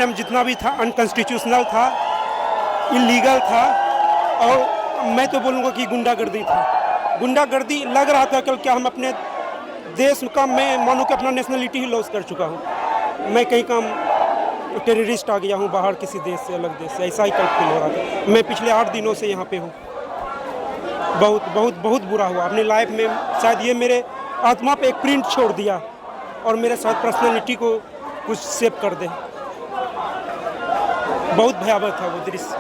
Madam जितना भी था अनकॉन्स्टिट्यूशनल था, इलीगल था, और मैं तो बोलूँगा कि गुंडागर्दी था। गुंडागर्दी लग रहा था कल क्या हम अपने देश का, मैं मानो कि अपना नेशनलिटी ही लॉस कर चुका हूँ। मैं कहीं का टेररिस्ट आ गया हूँ बाहर किसी देश से, अलग देश से, ऐसा ही कल फील हो रहा था। मैं पिछले 8 दिनों से यहाँ पे हूँ। बहुत बहुत बहुत बुरा हुआ अपनी लाइफ में। शायद ये मेरे आत्मा पे एक प्रिंट छोड़ दिया और मेरे शायद पर्सनैलिटी को कुछ सेव कर दे। बहुत भयावह था वो दृश्य,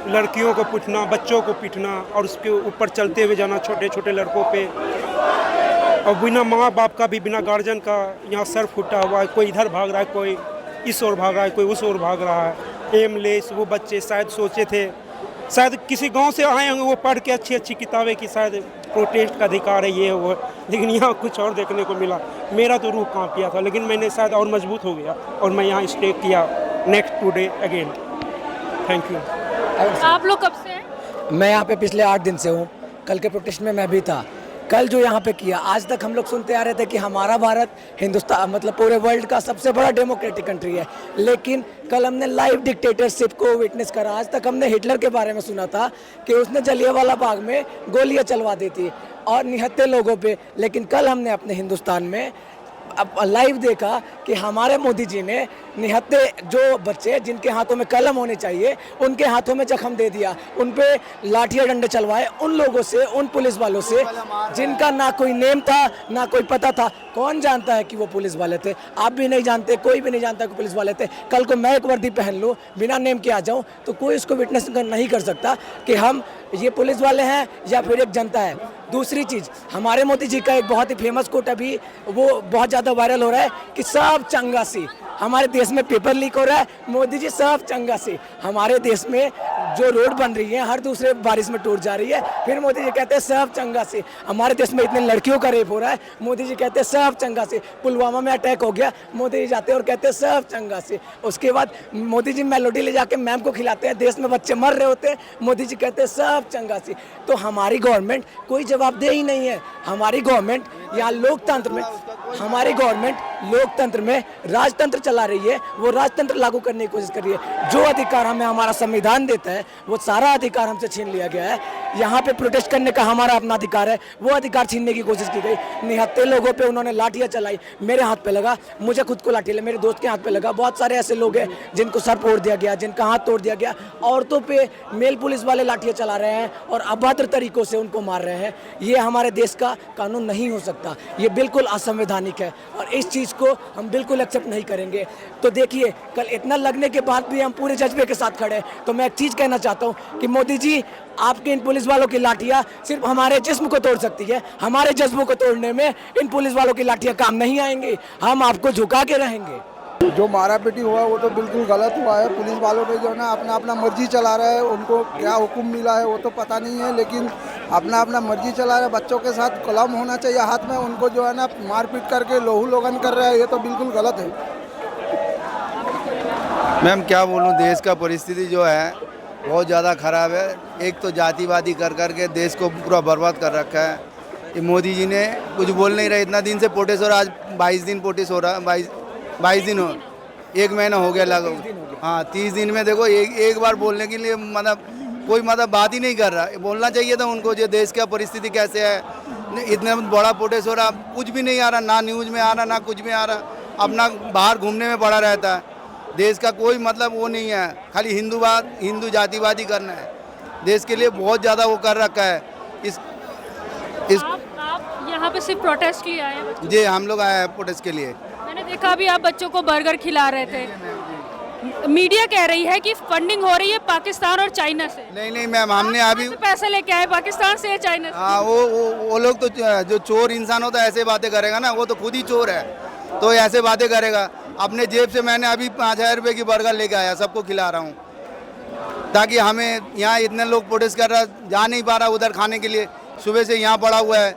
लड़कियों को पीटना, बच्चों को पीटना और उसके ऊपर चलते हुए जाना छोटे छोटे लड़कों पे, और बिना माँ बाप का भी, बिना गार्जियन का यहाँ सर फूटा हुआ है। कोई इधर भाग रहा है, कोई इस ओर भाग रहा है, कोई उस ओर भाग रहा है। एमलेस वो बच्चे शायद सोचे थे, शायद किसी गांव से आए होंगे वो पढ़ के अच्छी अच्छी किताबें की शायद प्रोटेस्ट का अधिकार है ये वो, लेकिन यहाँ कुछ और देखने को मिला। मेरा तो रूह कांप गया था, लेकिन मैंने शायद और मजबूत हो गया और मैं यहाँ स्टे किया next today again. Thank you. आप लोग कब से हैं? मैं यहाँ पे पिछले 8 दिन से हूँ। कल के प्रोटेस्ट में मैं भी था। कल जो यहाँ पे किया, आज तक हम लोग सुनते आ रहे थे कि हमारा भारत हिंदुस्तान मतलब पूरे वर्ल्ड का सबसे बड़ा डेमोक्रेटिक कंट्री है, लेकिन कल हमने लाइव डिक्टेटरशिप को विटनेस करा। आज तक हमने हिटलर के बारे में सुना था कि उसने जलियांवाला बाग में गोलियां चलवा दी थी और निहत्थे लोगों पे, लेकिन कल हमने अपने हिंदुस्तान में अब लाइव देखा कि हमारे मोदी जी ने निहत्थे जो बच्चे जिनके हाथों में कलम होने चाहिए उनके हाथों में जख्म दे दिया, उन पे लाठियां डंडे चलवाए, उन लोगों से, उन पुलिस वालों से जिनका ना कोई नेम था ना कोई पता था। कौन जानता है कि वो पुलिस वाले थे? आप भी नहीं जानते, कोई भी नहीं जानता कि पुलिस वाले थे। कल को मैं एक वर्दी पहन लूँ, बिना नेम के आ जाऊँ, तो कोई इसको विटनेस नहीं कर सकता कि हम ये पुलिस वाले हैं या फिर एक जनता है। दूसरी चीज़, हमारे मोदी जी का एक बहुत ही फेमस कोट अभी वो बहुत ज़्यादा वायरल हो रहा है कि सब चंगा सी। हमारे देश में पेपर लीक हो रहा है, मोदी जी सब चंगा सी। हमारे देश में जो रोड बन रही है हर दूसरे बारिश में टूट जा रही है, फिर मोदी जी कहते हैं सब चंगा सी। हमारे देश में इतने लड़कियों का रेप हो रहा है, मोदी जी कहते हैं सब चंगा सी। पुलवामा में अटैक हो गया, मोदी जी जाते हैं और कहते हैं सब चंगा सी। उसके बाद मोदी जी मेलोडी ले जाके मैम को खिलाते हैं, देश में बच्चे मर रहे होते हैं, मोदी जी कहते हैं सब चंगा सी। तो हमारी गवर्नमेंट कोई जवाबदेह ही नहीं है। हमारी गवर्नमेंट यहाँ लोकतंत्र में, हमारी गवर्नमेंट लोकतंत्र में राजतंत्र चला रही है, वो राजतंत्र लागू करने की कोशिश कर रही है। जो अधिकार हमें हमारा संविधान देता है वो सारा अधिकार हमसे छीन लिया गया है। यहाँ पे प्रोटेस्ट करने का हमारा अपना अधिकार है, वो अधिकार छीनने की कोशिश की गई। निहत्थे लोगों पे उन्होंने लाठियाँ चलाई, मेरे हाथ पे लगा, मुझे खुद को लाठी लगी, मेरे दोस्त के हाथ पे लगा। बहुत सारे ऐसे लोग हैं जिनको सर फोड़ दिया गया, जिनका हाथ तोड़ दिया गया। औरतों पे मेल पुलिस वाले लाठियाँ चला रहे हैं और अभद्र तरीकों से उनको मार रहे हैं। ये हमारे देश का कानून नहीं हो सकता, ये बिल्कुल असंवैधानिक है और इस चीज़ को हम बिल्कुल एक्सेप्ट नहीं करेंगे। तो देखिए, कल इतना लगने के बाद भी हम पूरे जज्बे के साथ खड़े हैं। तो मैं एक चीज़ कहना चाहता हूँ कि मोदी जी, आपके इन पुलिस वालों की लाठियाँ सिर्फ हमारे जिस्म को तोड़ सकती है, हमारे जज्बों को तोड़ने में इन पुलिस वालों की लाठियाँ काम नहीं आएंगी। हम आपको झुका के रहेंगे। जो मारा पीटी हुआ वो तो बिल्कुल गलत हुआ है। पुलिस वालों ने जो है ना अपना अपना मर्जी चला रहा है, उनको क्या हुक्म मिला है वो तो पता नहीं है, लेकिन अपना अपना मर्जी चला रहा है। बच्चों के साथ कलम होना चाहिए हाथ में, उनको जो है ना मारपीट करके लोहू लोगन कर रहा है, ये तो बिल्कुल गलत है। मैम क्या बोलूँ, देश का परिस्थिति जो है बहुत ज़्यादा ख़राब है। एक तो जातिवादी कर करके देश को पूरा बर्बाद कर रखा है। ये मोदी जी ने कुछ बोल नहीं रहे, इतना दिन से प्रोटेस्ट हो रहा, आज 22 दिन प्रोटेस्ट हो रहा है, 22 दिन हो, 1 महीना हो गया लगभग। हाँ, 30 दिन में देखो एक बार बोलने के लिए मतलब कोई बात ही नहीं कर रहा। बोलना चाहिए था उनको, जो देश का परिस्थिति कैसे है। इतना बड़ा प्रोटेस्ट हो रहा, कुछ भी नहीं आ रहा, ना न्यूज़ में आ रहा, ना कुछ में आ रहा, अपना बाहर घूमने में पड़ा रहता है। देश का कोई मतलब वो नहीं है, खाली हिंदू जातिवादी करना है। देश के लिए बहुत ज़्यादा वो कर रखा है। आप यहाँ पे सिर्फ प्रोटेस्ट के लिए आए हैं? जी, हम लोग आए हैं प्रोटेस्ट के लिए। मैंने देखा अभी आप बच्चों को बर्गर खिला रहे थे। मीडिया कह रही है कि फंडिंग हो रही है पाकिस्तान और चाइना से। नहीं मैम, हमने अभी पैसे लेके आए पाकिस्तान से या चाइना से? हाँ, वो लोग तो जो चोर इंसान होता है ऐसे बातें करेगा ना, वो तो खुद ही चोर है, तो ऐसे बातें करेगा। अपने जेब से मैंने अभी 5000 रुपये की बर्गर लेके आया, सबको खिला रहा हूँ, ताकि हमें यहाँ इतने लोग प्रोटेस्ट कर रहा, जा नहीं पा रहा उधर खाने के लिए, सुबह से यहाँ पड़ा हुआ है,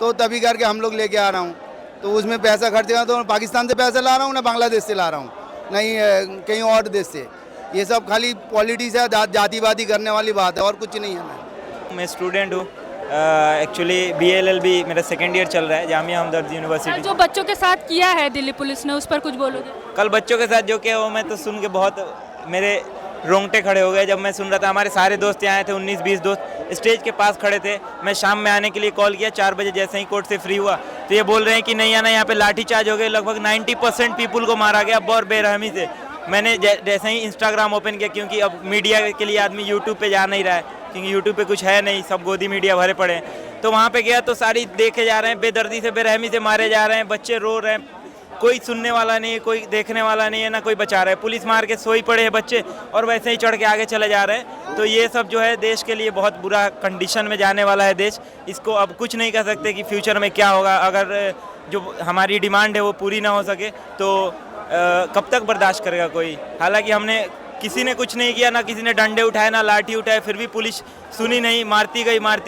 तो तभी करके हम लोग लेके आ रहा हूँ। तो उसमें पैसा खर्च करना, तो पाकिस्तान से पैसा ला रहा हूँ ना बांग्लादेश से ला रहा हूँ, नहीं कहीं और देश से। ये सब खाली पॉलिटिक्स है, जातिवादी करने वाली बात है और कुछ नहीं है। मैं स्टूडेंट हूँ एक्चुअली BLLB मेरा सेकेंड ईयर चल रहा है जामिया हमदर्द कल यूनिवर्सिटी। जो बच्चों के साथ किया है दिल्ली पुलिस ने, उस पर कुछ बोलोगे? कल बच्चों के साथ जो किया वो मैं तो सुन के बहुत मेरे रोंगटे खड़े हो गए जब मैं सुन रहा था। हमारे सारे दोस्त यहाँ आए थे, 19-20 दोस्त स्टेज के पास खड़े थे। मैं शाम में आने के लिए कॉल किया, 4 बजे जैसे ही कोर्ट से फ्री हुआ तो ये बोल रहे हैं कि नहीं आना, यहाँ पे लाठीचार्ज हो गए, लगभग 90% पीपल को मारा गया बहुत बेरहमी से। मैंने जैसे ही इंस्टाग्राम ओपन किया, क्योंकि अब मीडिया के लिए आदमी यूट्यूब पे जा नहीं रहा है, क्योंकि यूट्यूब पे कुछ है नहीं, सब गोदी मीडिया भरे पड़े हैं। तो वहाँ पे गया तो सारी देखे जा रहे हैं, बेदर्दी से बेरहमी से मारे जा रहे हैं, बच्चे रो रहे हैं, कोई सुनने वाला नहीं है, कोई देखने वाला नहीं है, ना कोई बचा रहा है। पुलिस मार के सोई पड़े हैं बच्चे और वैसे ही चढ़ के आगे चले जा रहे हैं। तो ये सब जो है देश के लिए बहुत बुरा कंडीशन में जाने वाला है देश। इसको अब कुछ नहीं कह सकते कि फ्यूचर में क्या होगा। अगर जो हमारी डिमांड है वो पूरी ना हो सके तो कब तक बर्दाश्त करेगा कोई। हालांकि हमने किसी ने कुछ नहीं किया, ना किसी ने डंडे उठाए ना लाठी उठाए, फिर भी पुलिस सुनी नहीं, मारती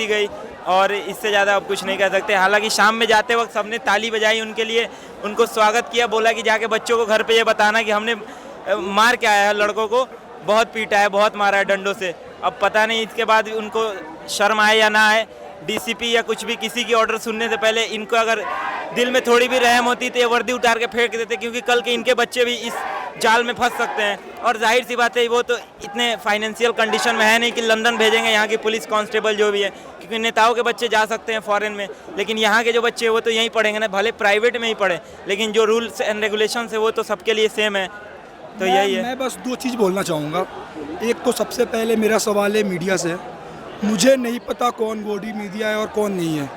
गई और इससे ज़्यादा अब कुछ नहीं कह सकते। हालांकि शाम में जाते वक्त सबने ताली बजाई उनके लिए, उनको स्वागत किया, बोला कि जाके बच्चों को घर पे ये बताना कि हमने मार के आया है, लड़कों को बहुत पीटा है, बहुत मारा है डंडों से। अब पता नहीं इसके बाद उनको शर्म आए या ना आए। DCP या कुछ भी किसी की ऑर्डर सुनने से पहले इनको अगर दिल में थोड़ी भी रहम होती तो ये वर्दी उतार के फेंक देते, क्योंकि कल के इनके बच्चे भी इस जाल में फंस सकते हैं। और जाहिर सी बात है वो तो इतने फाइनेंशियल कंडीशन में है नहीं कि लंदन भेजेंगे यहाँ की पुलिस कांस्टेबल जो भी है, क्योंकि नेताओं के बच्चे जा सकते हैं फॉरेन में, लेकिन यहाँ के जो बच्चे वो तो यहीं पढ़ेंगे ना, भले प्राइवेट में ही पढ़े, लेकिन जो रूल्स एंड रेगुलेशन है वो तो सबके लिए सेम है। तो यही है। मैं बस 2 चीज़ बोलना चाहूँगा। एक तो सबसे पहले मेरा सवाल है मीडिया से। मुझे नहीं पता कौन बॉडी मीडिया है और कौन नहीं है,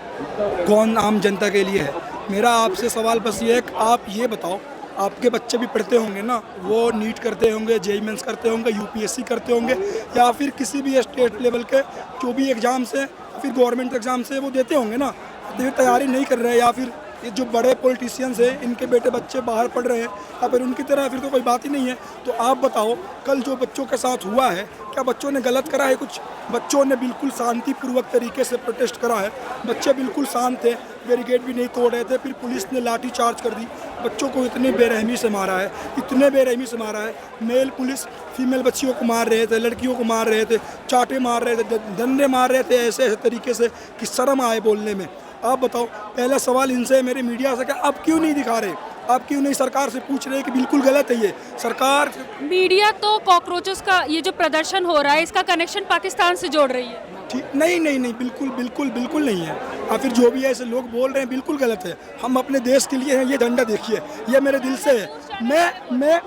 कौन आम जनता के लिए है। मेरा आपसे सवाल बस ये है कि आप ये बताओ, आपके बच्चे भी पढ़ते होंगे ना, वो नीट करते होंगे, JEE मेंस करते होंगे, UPSC करते होंगे, या फिर किसी भी स्टेट लेवल के जो भी एग्ज़ाम्स हैं, फिर गवर्नमेंट एग्ज़ाम से वो देते होंगे ना, तो तैयारी नहीं कर रहे हैं, या फिर ये जो बड़े पॉलिटिशियंस हैं इनके बेटे बच्चे बाहर पढ़ रहे हैं, या फिर उनकी तरह फिर तो कोई बात ही नहीं है। तो आप बताओ, कल जो बच्चों के साथ हुआ है, क्या बच्चों ने गलत करा है कुछ? बच्चों ने बिल्कुल शांतिपूर्वक तरीके से प्रोटेस्ट करा है, बच्चे बिल्कुल शांत थे, बैरिकेड भी नहीं तोड़ रहे थे, फिर पुलिस ने लाठी चार्ज कर दी, बच्चों को इतनी बेरहमी से मारा है, इतने बेरहमी से मारा है। मेल पुलिस फीमेल बच्चियों को मार रहे थे, लड़कियों को मार रहे थे, चाटे मार रहे थे, डंडे मार रहे थे ऐसे तरीके से कि शर्म आए बोलने में। आप बताओ, पहला सवाल इनसे मेरे मीडिया से, क्या आप क्यों नहीं दिखा रहे? आप क्यों नहीं सरकार से पूछ रहे कि बिल्कुल गलत है ये सरकार? मीडिया तो कॉकरोचेस का ये जो प्रदर्शन हो रहा है इसका कनेक्शन पाकिस्तान से जोड़ रही है। ठीक नहीं, बिल्कुल नहीं है। और फिर जो भी ऐसे लोग बोल रहे हैं बिल्कुल गलत है। हम अपने देश के लिए हैं। ये झंडा देखिए, ये मेरे दिल से है।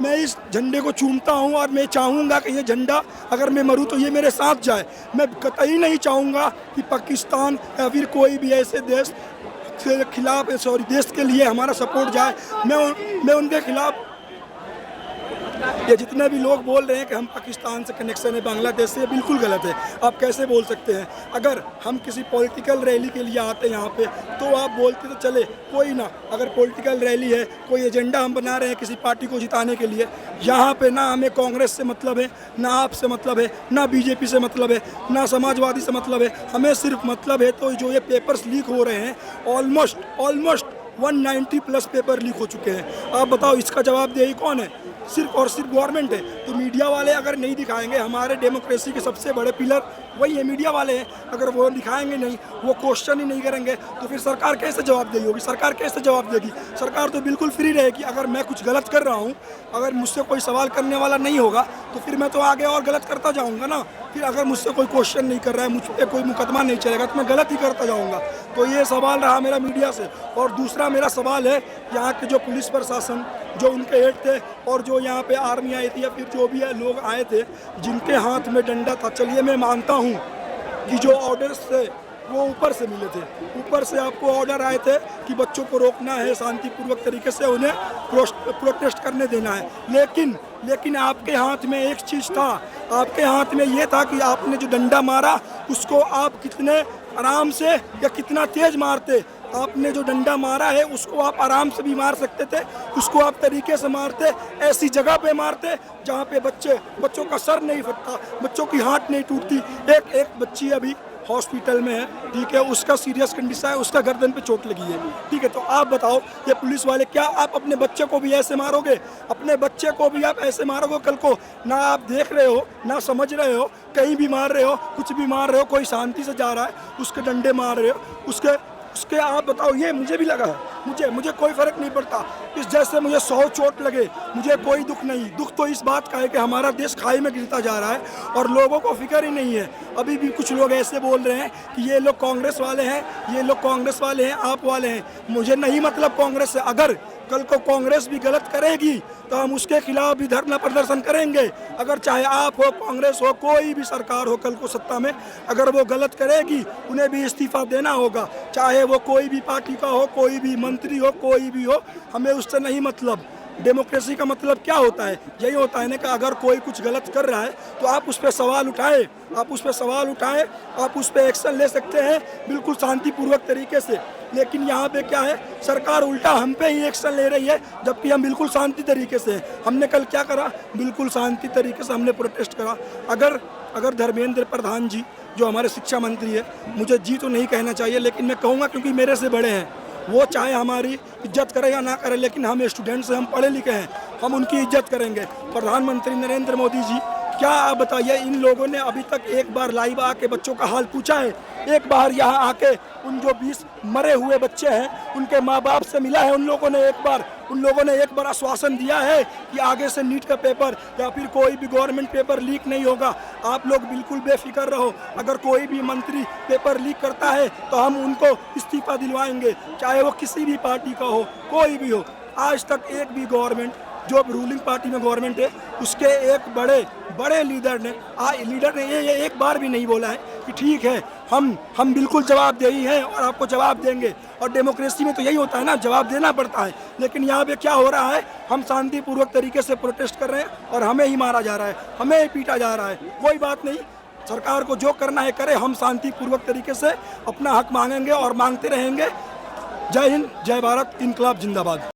मैं इस झंडे को चूमता हूँ और मैं चाहूँगा कि ये झंडा, अगर मैं मरूँ तो ये मेरे साथ जाए। मैं कतई नहीं चाहूँगा कि पाकिस्तान या फिर कोई भी ऐसे देश के खिलाफ, देश के लिए हमारा सपोर्ट जाए। मैं उनके खिलाफ, ये जितने भी लोग बोल रहे हैं कि हम पाकिस्तान से कनेक्शन है, बांग्लादेश से, बिल्कुल गलत है। आप कैसे बोल सकते हैं? अगर हम किसी पॉलिटिकल रैली के लिए आते हैं यहाँ पे, तो आप बोलते तो चले, कोई ना, अगर पॉलिटिकल रैली है, कोई एजेंडा हम बना रहे हैं किसी पार्टी को जिताने के लिए, यहाँ पे ना हमें कांग्रेस से मतलब है, ना आपसे मतलब है, ना BJP से मतलब है, ना समाजवादी से मतलब है। हमें सिर्फ मतलब है तो जो ये पेपर्स लीक हो रहे हैं, ऑलमोस्ट 190+ पेपर लीक हो चुके हैं। आप बताओ, इसका जवाबदेही कौन है? सिर्फ और सिर्फ गवर्नमेंट है। तो मीडिया वाले अगर नहीं दिखाएंगे, हमारे डेमोक्रेसी के सबसे बड़े पिलर वही है, मीडिया वाले हैं। अगर वो दिखाएंगे नहीं, वो क्वेश्चन ही नहीं करेंगे, तो फिर सरकार कैसे जवाबदेही होगी? सरकार कैसे जवाब देगी? सरकार तो बिल्कुल फ्री रहेगी। अगर मैं कुछ गलत कर रहा हूँ, अगर मुझसे कोई सवाल करने वाला नहीं होगा, तो फिर मैं तो आगे और गलत करता जाऊँगा ना। फिर अगर मुझसे कोई क्वेश्चन नहीं कर रहा है, मुझ पर कोई मुकदमा नहीं चलेगा, तो मैं गलत ही करता जाऊँगा। तो ये सवाल रहा मेरा मीडिया से। और दूसरा मेरा सवाल है, यहाँ के जो पुलिस प्रशासन, जो उनके हेड थे, और जो यहाँ पे आर्मी आई थी या फिर जो भी लोग आए थे जिनके हाथ में डंडा था, चलिए मैं मानता हूँ कि जो ऑर्डर्स थे वो ऊपर से मिले थे, ऊपर से आपको ऑर्डर आए थे कि बच्चों को रोकना है, शांतिपूर्वक तरीके से उन्हें प्रोटेस्ट करने देना है। लेकिन आपके हाथ में एक चीज़ था, आपके हाथ में ये था कि आपने जो डंडा मारा उसको आप कितने आराम से या कितना तेज मारते। आपने जो डंडा मारा है उसको आप आराम से भी मार सकते थे, उसको आप तरीके से मारते, ऐसी जगह पे मारते जहाँ पे बच्चों का सर नहीं फटता, बच्चों की हाथ नहीं टूटती। एक बच्ची अभी हॉस्पिटल में है, ठीक है, उसका सीरियस कंडीशन है, उसका गर्दन पे चोट लगी है, ठीक है। तो आप बताओ ये पुलिस वाले, क्या आप अपने बच्चे को भी ऐसे मारोगे? अपने बच्चे को भी आप ऐसे मारोगे? कल को ना आप देख रहे हो, ना समझ रहे हो, कहीं भी मार रहे हो, कुछ भी मार रहे हो, कोई शांति से जा रहा है उसके डंडे मार रहे हो, उसके आप बताओ। ये मुझे भी लगा है, मुझे कोई फर्क नहीं पड़ता, इस जैसे मुझे 100 चोट लगे, मुझे कोई दुख नहीं। दुख तो इस बात का है कि हमारा देश खाई में गिरता जा रहा है और लोगों को फिक्र ही नहीं है। अभी भी कुछ लोग ऐसे बोल रहे हैं कि ये लोग कांग्रेस वाले हैं, ये लोग कांग्रेस वाले हैं, आप वाले हैं। मुझे नहीं मतलब कांग्रेस से। अगर कल को कांग्रेस भी गलत करेगी तो हम उसके खिलाफ भी धरना प्रदर्शन करेंगे। अगर चाहे आप हो, कांग्रेस हो, कोई भी सरकार हो कल को सत्ता में, अगर वो गलत करेगी उन्हें भी इस्तीफा देना होगा, चाहे वो कोई भी पार्टी का हो, कोई भी मंत्री हो, कोई भी हो, हमें उससे नहीं मतलब। डेमोक्रेसी का मतलब क्या होता है? यही होता है ना कि अगर कोई कुछ गलत कर रहा है तो आप उस पर सवाल उठाएं, आप उस पर एक्शन ले सकते हैं बिल्कुल शांतिपूर्वक तरीके से। लेकिन यहाँ पे क्या है, सरकार उल्टा हम पे ही एक्शन ले रही है, जबकि हम बिल्कुल शांति तरीके से हैं। हमने कल क्या करा? बिल्कुल शांति तरीके से हमने प्रोटेस्ट करा। अगर धर्मेंद्र प्रधान जी जो हमारे शिक्षा मंत्री है, मुझे जी तो नहीं कहना चाहिए लेकिन मैं कहूँगा क्योंकि मेरे से बड़े हैं, वो चाहे हमारी इज्जत करे या ना करे, लेकिन हम स्टूडेंट्स हैं, हम पढ़े लिखे हैं, हम उनकी इज्जत करेंगे। प्रधानमंत्री नरेंद्र मोदी जी, क्या आप बताइए, इन लोगों ने अभी तक एक बार लाइव आके बच्चों का हाल पूछा है? एक बार यहाँ आके उन जो 20 मरे हुए बच्चे हैं उनके माँ बाप से मिला है? उन लोगों ने एक बार आश्वासन दिया है कि आगे से नीट का पेपर या फिर कोई भी गवर्नमेंट पेपर लीक नहीं होगा? आप लोग बिल्कुल बेफिक्र रहो, अगर कोई भी मंत्री पेपर लीक करता है तो हम उनको इस्तीफा दिलवाएंगे, चाहे वो किसी भी पार्टी का हो, कोई भी हो। आज तक एक भी गवर्नमेंट, जो रूलिंग पार्टी में गवर्नमेंट है, उसके एक बड़े लीडर ने ये एक बार भी नहीं बोला है कि ठीक है हम बिल्कुल जवाबदेही हैं और आपको जवाब देंगे। और डेमोक्रेसी में तो यही होता है ना, जवाब देना पड़ता है। लेकिन यहाँ पे क्या हो रहा है, हम शांतिपूर्वक तरीके से प्रोटेस्ट कर रहे हैं और हमें ही मारा जा रहा है, हमें ही पीटा जा रहा है। कोई बात नहीं, सरकार को जो करना है करे, हम शांतिपूर्वक तरीके से अपना हक मांगेंगे और मांगते रहेंगे। जय हिंद, जय भारत, इनकलाब जिंदाबाद।